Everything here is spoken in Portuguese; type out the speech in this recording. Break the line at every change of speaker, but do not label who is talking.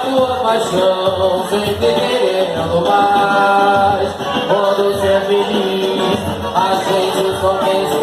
tua paixão, sempre querendo mais. Quando ser feliz, a gente só pensa